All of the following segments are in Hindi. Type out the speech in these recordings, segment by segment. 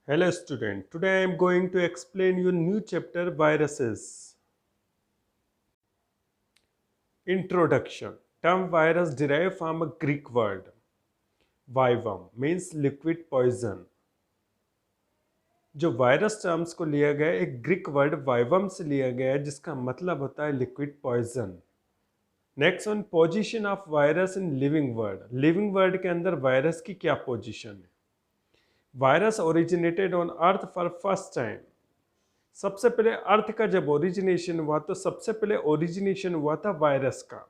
Hello student, today I am going to explain you new chapter viruses. Introduction. Term virus derived from a Greek word. Vivum means liquid poison. जो वायरस टर्म्स को लिया गया है एक ग्रीक वर्ड वाइवम से लिया गया है जिसका मतलब होता है liquid poison. Next one, position of virus in living world. Living world के अंदर वायरस की क्या पोजीशन है? Virus originated on earth for first time. सबसे पहले अर्थ का जब ओरिजिनेशन हुआ तो सबसे पहले ओरिजिनेशन हुआ था वायरस का।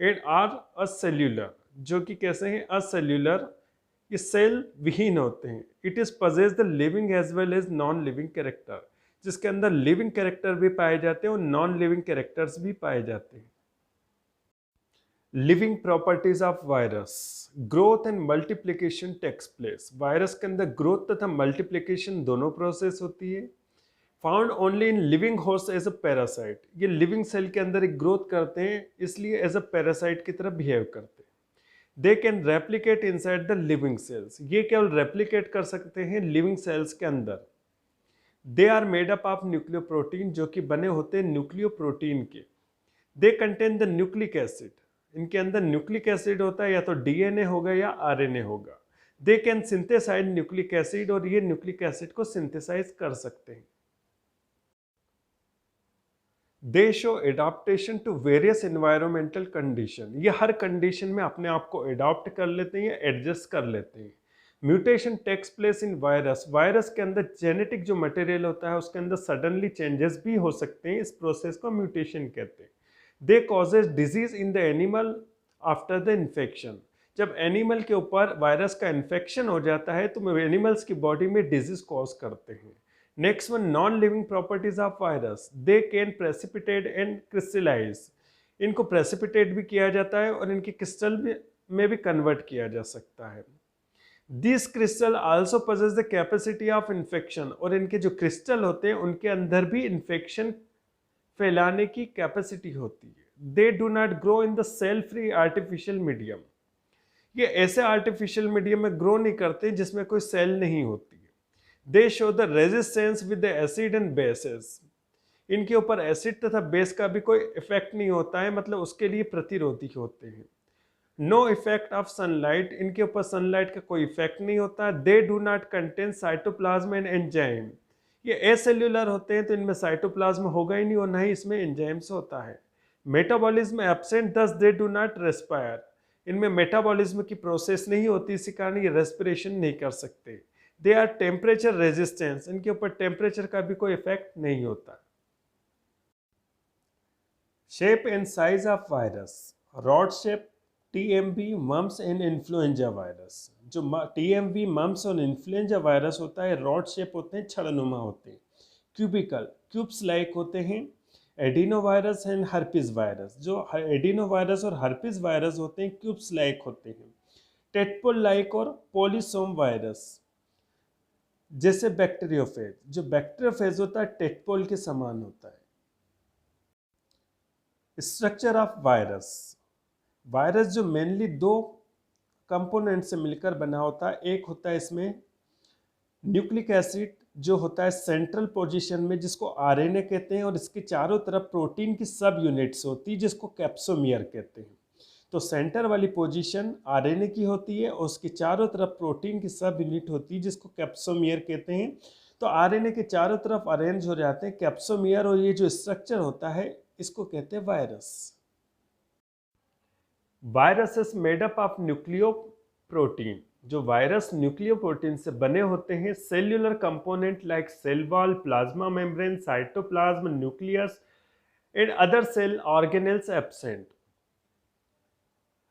एंड आर अ सेल्यूलर, जो कि कैसे हैं? असेल्यूलर, ये सेल विहीन होते हैं। It is posses the living as well as non living character, जिसके अंदर लिविंग कैरेक्टर भी पाए जाते हैं और नॉन लिविंग कैरेक्टर्स भी पाए जाते हैं। Living properties of virus. Growth and multiplication takes place. Virus के अंदर ग्रोथ तथा मल्टीप्लिकेशन दोनों प्रोसेस होती है। Found only in living host as a parasite. ये लिविंग सेल के अंदर एक ग्रोथ करते हैं, इसलिए एज अ पैरासाइट की तरह बिहेव करते हैं। They can replicate inside the living cells. ये केवल रेप्लिकेट कर सकते हैं लिविंग सेल्स के अंदर। They are made up of nucleoprotein, जो कि बने होते हैं न्यूक्लियोप्रोटीन के। They contain the nucleic acid. इनके अंदर न्यूक्लिक एसिड होता है, या तो डीएनए होगा या आरएनए होगा। They can synthesize nucleic acid, और ये न्यूक्लिक एसिड को सिंथेसाइज कर सकते हैं। They show adaptation to various environmental condition. ये हर कंडीशन में अपने आप को एडॉप्ट कर लेते हैं या एडजस्ट कर लेते हैं। Mutation takes place in virus. Virus के अंदर जेनेटिक जो मटेरियल होता है उसके अंदर सडनली चेंजेस भी हो सकते हैं, इस प्रोसेस को म्यूटेशन कहते हैं। They causes disease in the animal after the infection. जब एनिमल के ऊपर वायरस का इन्फेक्शन हो जाता है तो एनिमल्स की बॉडी में डिजीज कॉज करते हैं। Next one, non living properties of virus. They can precipitate and crystallize. इनको प्रेसिपिटेट भी किया जाता है और इनके क्रिस्टल में भी कन्वर्ट किया जा सकता है। This crystal also possess the capacity of infection. और इनके जो क्रिस्टल होते हैं उनके अंदर भी इन्फेक्शन फैलाने की कैपेसिटी होती है। They do not grow in the cell free artificial medium. ये ऐसे आर्टिफिशियल मीडियम में ग्रो नहीं करते जिसमें कोई सेल नहीं होती है। दे show the resistance with the acid and bases. इनके ऊपर एसिड तथा बेस का भी कोई इफेक्ट नहीं होता है, मतलब उसके लिए प्रतिरोधी होते हैं। No effect of sunlight. इनके ऊपर सनलाइट का कोई इफेक्ट नहीं होता। They do not contain cytoplasm and enzyme. ये एसेल्युलर होते हैं तो इनमें साइटोप्लाज्म होगा ही नहीं और ना ही इसमें एंजाइम्स होता है। Metabolism absent, thus they do not respire. इनमें मेटाबॉलिज्म की प्रोसेस नहीं होती, इसी कारण ये रेस्पिरेशन नहीं कर सकते। They are temperature resistance. इनके ऊपर टेम्परेचर का भी कोई इफेक्ट नहीं होता। Shape and size of virus. Rod shape, TMV, mumps and influenza virus. जो टीएमवी, मम्स और इन्फ्लुएंजा वायरस होता है रॉड शेप होते हैं, छड़नुमा होते हैं। क्यूबिकल, क्यूब्स लाइक होते हैं। Adeno virus and herpes virus. जो एडिनो वायरस और हर्पिस वायरस होते हैं क्यूब्स लाइक होते हैं। टेटपोल लाइक और पोलिसोम वायरस। जैसे बैक्टीरियोफेज, जो बैक्टीरियोफेज होता है टेटपोल के समान होता है। Structure of virus. वायरस जो मेनली दो कंपोनेंट से मिलकर बना होता है। एक होता है इसमें न्यूक्लिक एसिड, जो होता है सेंट्रल पोजीशन में, जिसको आरएनए कहते हैं, और इसके चारों तरफ प्रोटीन की सब यूनिट्स होती है जिसको कैप्सोमियर कहते हैं। तो सेंटर वाली पोजीशन आरएनए की होती है और उसके चारों तरफ प्रोटीन की सब यूनिट होती है जिसको कैप्सोमियर कहते हैं। तो आरएनए के चारों तरफ अरेंज हो जाते हैं कैप्सोमियर, और ये जो स्ट्रक्चर होता है इसको कहते हैं virus. Virus is made up of nucleoprotein. जो वायरस न्यूक्लियो प्रोटीन से बने होते हैं। Cellular component like cell wall, plasma membrane, cytoplasm, nucleus and other cell organelles absent.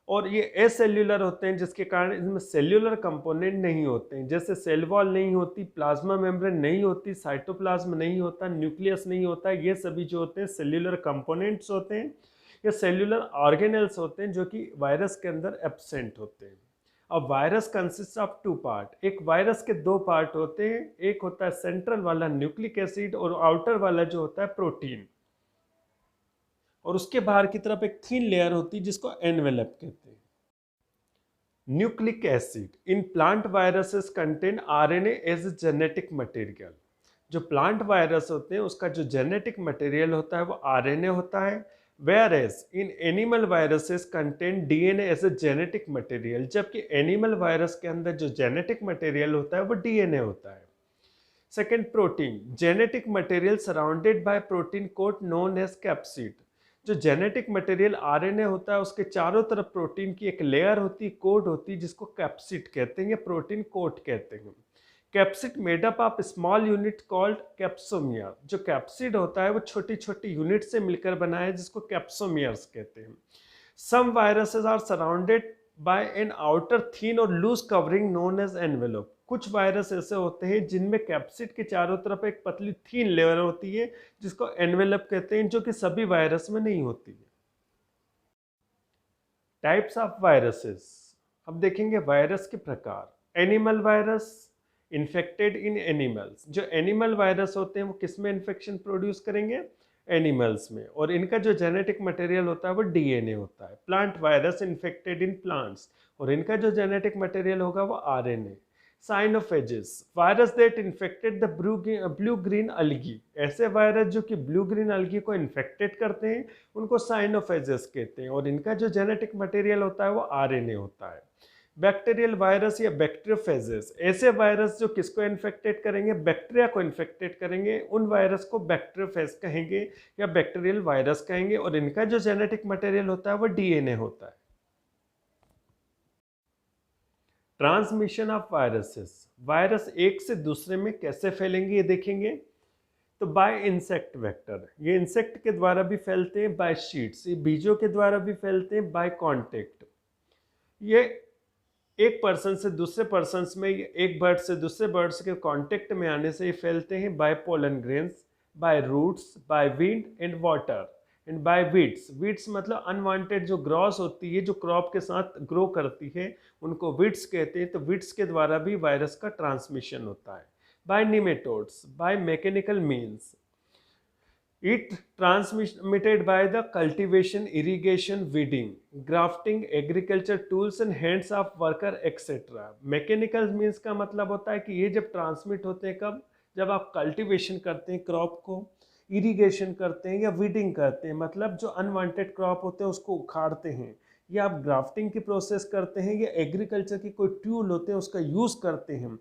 और ये एसेल्यूलर होते हैं जिसके कारण इसमें सेल्यूलर कंपोनेंट नहीं होते हैं। जैसे सेल वॉल नहीं होती, प्लाज्मा मेम्ब्रेन नहीं होती, साइटोप्लाज्म नहीं होता, न्यूक्लियस नहीं होता। ये सभी जो होते हैं सेल्यूलर कंपोनेंट्स होते हैं या सेल्यूलर ऑर्गेनेल्स होते हैं जो कि वायरस के अंदर एब्सेंट होते हैं। अब virus consist of two part. एक वायरस के दो पार्ट होते हैं, एक होता है सेंट्रल वाला न्यूक्लिक एसिड और आउटर वाला जो होता है प्रोटीन, और उसके बाहर की तरफ एक थिन लेयर होती है जिसको एनवेलप कहते हैं। Nucleic acid in plant viruses contain RNA as genetic material. जो प्लांट वायरस होते हैं उसका जो जेनेटिक मटेरियल होता है वो आरएनए होता है, whereas in animal viruses contain DNA as a genetic material, जबकि एनिमल वायरस के अंदर जो जेनेटिक मटेरियल होता है वो डीएनए होता है। Second, protein genetic material surrounded by protein coat known as capsid. जो जेनेटिक मटेरियल आरएनए होता है उसके चारों तरफ प्रोटीन की एक लेयर होती है, कोट होती है, जिसको कैप्सिड कहते हैं या प्रोटीन कोट कहते हैं। Capsid made up of small unit called capsomere. जो कैप्सिड होता है वो छोटी छोटी यूनिट से मिलकर बना है जिसको कैप्सोमियर्स कहते हैं। Some viruses are surrounded by an outer thin और loose covering known as envelope. कुछ वायरस ऐसे होते हैं जिनमें कैप्सिड के चारों तरफ एक पतली थीन लेयर होती है जिसको एनवेलप कहते हैं, जो कि सभी वायरस में नहीं होती है। टाइप्स ऑफ वायरसेस, अब देखेंगे वायरस के प्रकार। एनिमल वायरस इन्फेक्टेड इन एनिमल्स। जो एनिमल वायरस होते हैं वो किस में इन्फेक्शन प्रोड्यूस करेंगे? एनिमल्स में, और इनका जो जेनेटिक मटेरियल होता है वो डीएनए होता है। Plant virus infected in plants, और इनका जो जेनेटिक मटेरियल होगा वो RNA. Cyanophages virus that infected the blue green algae. ऐसे वायरस जो कि ब्लू ग्रीन अलगी को इन्फेक्टेड करते हैं उनको साइनोफेजेस कहते हैं, और इनका जो जेनेटिक मटेरियल होता है वो आरएनए होता है। बैक्टीरियल वायरस या बैक्टीरियोफेजेस, ऐसे वायरस जो किसको इन्फेक्टेड करेंगे? बैक्टीरिया को इन्फेक्टेड करेंगे, उन वायरस को बैक्टीरियोफेज कहेंगे या बैक्टीरियल वायरस कहेंगे, और इनका जो जेनेटिक मटेरियल होता है वो डीएनए होता है। ट्रांसमिशन ऑफ वायरसेस, वायरस एक से दूसरे में कैसे फैलेंगे ये देखेंगे। तो बाय इंसेक्ट वेक्टर, ये इंसेक्ट के द्वारा भी फैलते हैं। बाय शीट्स, ये बीजों के द्वारा भी फैलते हैं। बाय कांटेक्ट, ये एक पर्सन से दूसरे पर्सन में, एक बर्ड से दूसरे बर्ड्स के कांटेक्ट में आने से ये फैलते हैं। By pollen grains, by roots, by wind and water, and by weeds. Weeds मतलब अनवांटेड जो ग्रॉस होती है, जो क्रॉप के साथ ग्रो करती है, उनको वीड्स कहते हैं। तो वीड्स के द्वारा भी वायरस का ट्रांसमिशन होता है। By nematodes, by mechanical means. It transmitted by the cultivation, irrigation, weeding, grafting, agriculture tools and hands of worker etc. Mechanical means का मतलब होता है कि ये जब ट्रांसमिट होते हैं कब? जब आप कल्टीवेशन करते हैं क्रॉप को, इरिगेशन करते हैं या वीडिंग करते हैं, मतलब जो अनवांटेड क्रॉप होते हैं उसको उखाड़ते हैं, या आप ग्राफ्टिंग की प्रोसेस करते हैं, या एग्रीकल्चर की कोई टूल होते हैं उसका यूज़ करते हैं,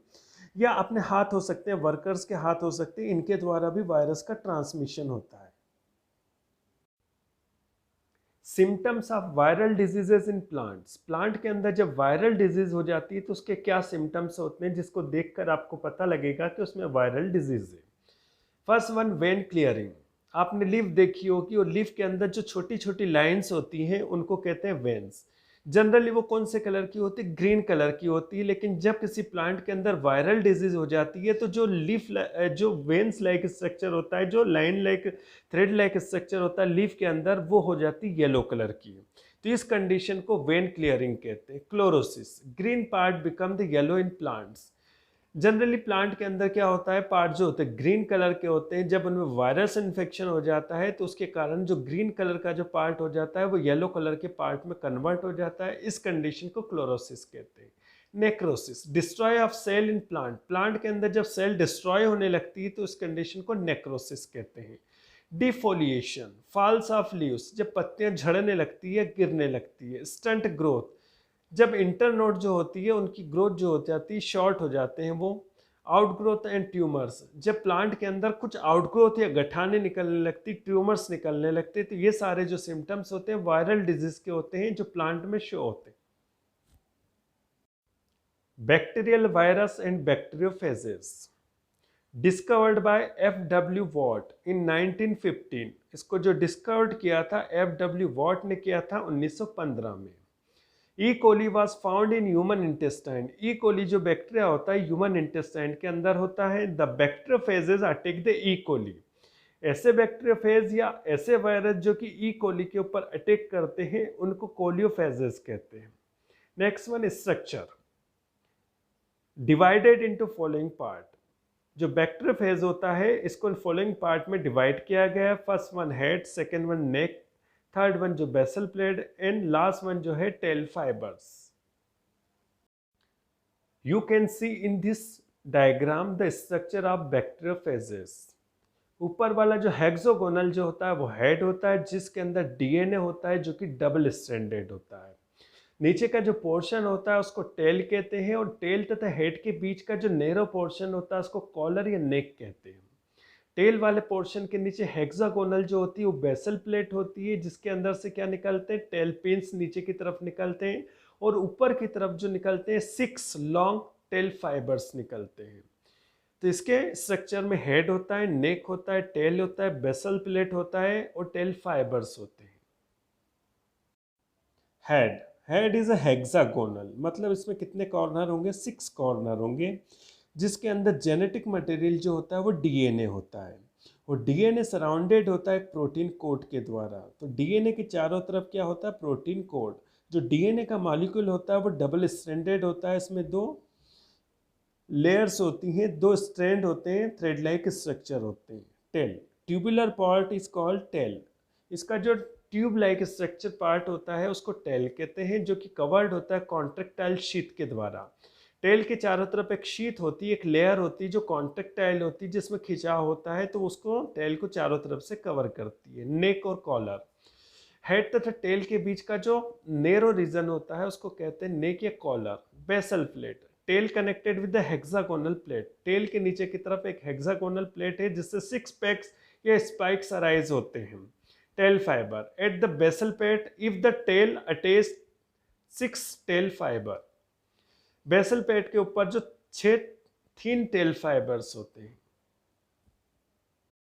या अपने हाथ हो सकते हैं, वर्कर्स के हाथ हो सकते हैं, इनके द्वारा भी वायरस का ट्रांसमिशन होता है। Symptoms of viral diseases in plants, plant के अंदर जब वायरल डिजीज हो जाती है तो उसके क्या सिम्टम्स होते हैं जिसको देखकर आपको पता लगेगा कि उसमें वायरल डिजीज है। First one, when clearing. आपने लीफ देखी होगी, और लीफ के अंदर जो छोटी छोटी लाइंस होती हैं उनको कहते हैं वेन्स। जनरली वो कौन से कलर की होती है? ग्रीन कलर की होती है। लेकिन जब किसी प्लांट के अंदर वायरल डिजीज हो जाती है तो जो लीफ जो वेन्स लाइक स्ट्रक्चर होता है, जो line like thread like structure होता है लीफ के अंदर, वो हो जाती है येलो कलर की। तो इस कंडीशन को वेन क्लियरिंग कहते हैं। Chlorosis, green part become the yellow in plants. Generally plant के अंदर क्या होता है, पार्ट जो होते हैं ग्रीन कलर के होते हैं। जब उनमें वायरस इन्फेक्शन हो जाता है तो उसके कारण जो ग्रीन कलर का जो पार्ट हो जाता है वो येलो कलर के पार्ट में कन्वर्ट हो जाता है। इस कंडीशन को क्लोरोसिस कहते हैं। Necrosis, destroy of cell in plant, plant के अंदर जब सेल डिस्ट्रॉय होने लगती है तो उस कंडीशन को नेक्रोसिस कहते हैं। डिफोलिएशन, फॉल्स ऑफ लीव्स, जब पत्तियां झड़ने लगती है, गिरने लगती है। स्टंट ग्रोथ, जब इंटरनोड जो होती है उनकी ग्रोथ जो हो जाती है, शॉर्ट हो जाते हैं वो। आउटग्रोथ एंड ट्यूमर्स, जब प्लांट के अंदर कुछ आउटग्रोथ या गठाने निकलने लगती, ट्यूमर्स निकलने लगते, तो ये सारे जो सिम्टम्स होते हैं वायरल डिजीज के होते हैं जो प्लांट में शो होते हैं। Bacterial virus and bacteriophages, discovered by F.W. What इन 1915। इसको जो डिस्कवर्ड किया था F.W. वॉट ने किया था 1915 में। E coli was found in human intestine. E coli जो बैक्टीरिया होता है ह्यूमन इंटेस्टाइन के अंदर होता है। द बैक्टीरियोफेजेस अटैक द ई कोली, ऐसे बैक्टीरियोफेज या ऐसे वायरस जो कि ई कोली के ऊपर अटैक करते हैं उनको कोलियोफेजेस कहते हैं। Next one, structure, divided into following part. जो बैक्टीरियोफेज होता है इसको फॉलोइंग पार्ट में डिवाइड किया गया। First one head, second one neck, third one जो basal plate, and last one जो है tail fibres. You can see in this diagram the structure of bacteriophages. ऊपर वाला जो हेक्सागोनल जो होता है वो हेड होता है जिसके अंदर डीएनए होता है जो कि डबल स्ट्रैंडेड होता है। नीचे का जो पोर्शन होता है उसको टेल कहते हैं और टेल तथा हेड के बीच का जो नैरो पोर्शन होता है उसको कॉलर या नेक कहते हैं। टेल वाले पोर्शन के नीचे हेक्सागोनल जो होती है वो बेसल प्लेट होती है जिसके अंदर से क्या निकलते हैं, टेल पिन्स नीचे की तरफ निकलते हैं और ऊपर की तरफ जो निकलते हैं 6 लॉन्ग टेल फाइबर्स निकलते हैं। तो इसके स्ट्रक्चर में हेड होता है, नेक होता है, टेल होता है, बेसल प्लेट होता है और टेल फाइबर्स होते हैं। Head head is a hexagonal, मतलब इसमें कितने कॉर्नर होंगे, 6 कॉर्नर होंगे जिसके अंदर जेनेटिक मटेरियल जो होता है वो डीएनए होता है और डीएनए सराउंडेड होता है एक प्रोटीन कोड के द्वारा। तो डीएनए के चारों तरफ क्या होता है, प्रोटीन कोड। जो डीएनए का मॉलिक्यूल होता है वो डबल स्ट्रैंडेड होता है, इसमें 2 लेयर्स होती हैं, 2 स्ट्रैंड होते हैं, थ्रेड लाइक स्ट्रक्चर होते हैं। Tail tubular part is called tail. इसका जो ट्यूब लाइक स्ट्रक्चर पार्ट होता है उसको टेल कहते हैं जो कि कवर्ड होता है कॉन्ट्रेक्टाइल शीथ के द्वारा। टेल के चारों तरफ एक शीथ होती है, एक लेयर होती है जो कॉन्ट्रेक्टाइल होती है जिसमें खिंचाव होता है, तो उसको टेल को चारों तरफ से कवर करती है। नेक और कॉलर, हेड तथा टेल के बीच का जो नेरो रीजन होता है उसको कहते हैं नेक या collar. Basal plate, tail connected with the hexagonal plate. Tail के नीचे की तरफ एक हेक्सागोनल प्लेट है जिससे 6 पैक्स या स्पाइक्स अराइज होते हैं। Tail fibre at the basal plate if the tail attach 6 tail fibre. Basal plate के ऊपर जो 6 थिन टेल फाइबर्स होते हैं।